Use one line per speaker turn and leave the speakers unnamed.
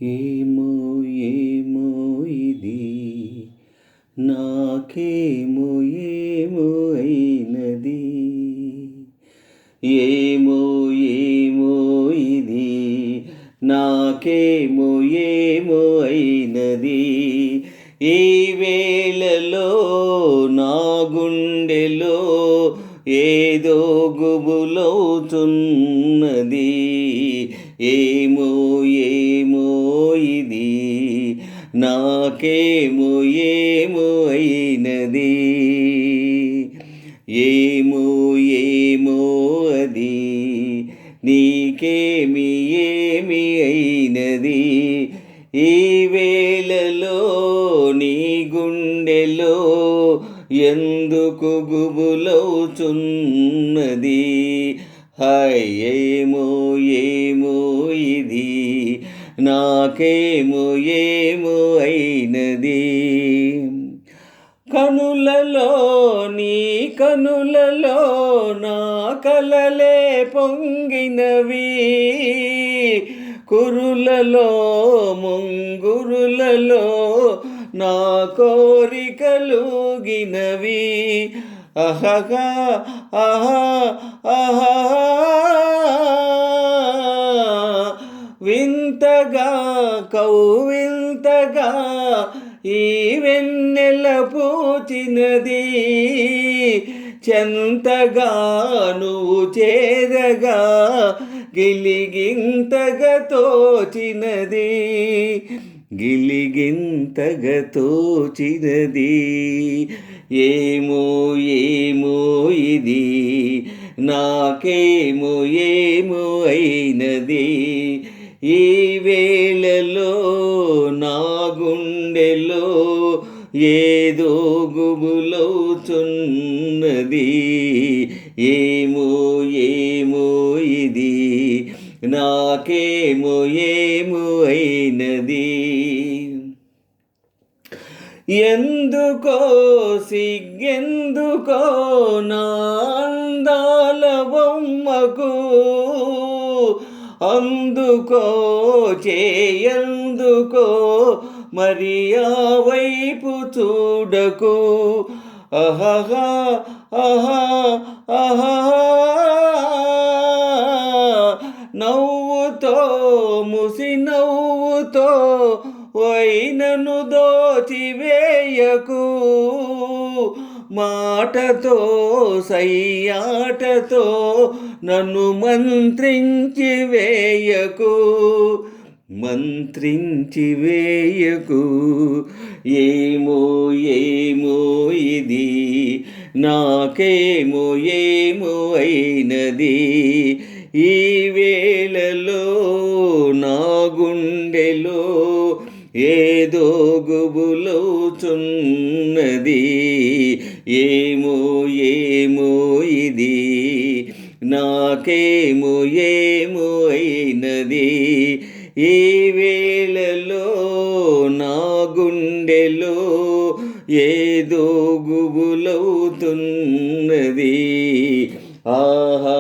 ఏమో ఏమో ఇది నాకేమో ఏమో అయినది. ఏమో ఏమో ఇది నాకేమో ఏమో అయినది. ఈ వేళలో నా గుండెలో ఏదో గుబులవుతున్నది. ఏమో ఏమో ఇది నాకేమో ఏమో అయినది. ఏమో ఏమో అది నీకేమి ఏమి అయినది. ఈ వేళలో నీ గుండెలో ఎందుకు గుబులవుతున్నది. హాయ్ ఏమో ఏమో ఇది నాకేమో ఏమో అయినది. కనులలో నీ కనులలో నా కలలే పొంగినవి. కురులలో ముంగురులలో నా కోరికలుగినవి. అహగా ఆహా ఆహా వింతగా కౌవింతగా ఈ వెన్నెల పూచినది. చెంతగా నువ్వు చేరగా గిలిగింతగా తోచినది. గిలిగింతగా తోచినది. ఏమో ఏమో ఇది నాకేమో ఏమో అయినది. ఈ వేళలో నా గుండెలో ఏదో గుబులవుతున్నది. ఏమో ఏమో ఇది నాకేమో ఏమో అయినది. ఎందుకో సిగ్గెందుకో నా అందాల బొమ్మకు. అందుకో చేయందుకో మరి ఆ వైపు చూడకు. అహహా ఆహా ఆహా నవ్వుతో ముసి నవ్వుతో వైనను దోచివేయకు. మాటతో సయ్యాటతో నన్ను మంత్రించి వేయకు. మంత్రించి వేయకు. ఏమో ఏమో ఇది నాకేమో ఏమో అయినది. ఈ వేళలో నా గుండెలో ఏదో గుబులవుతున్నది. ఏమో ఏమో ఇది నాకేమో ఏమో అయినది. ఈ వేళలో నా గుండెలో ఏదో గుబులవుతున్నది. ఆహా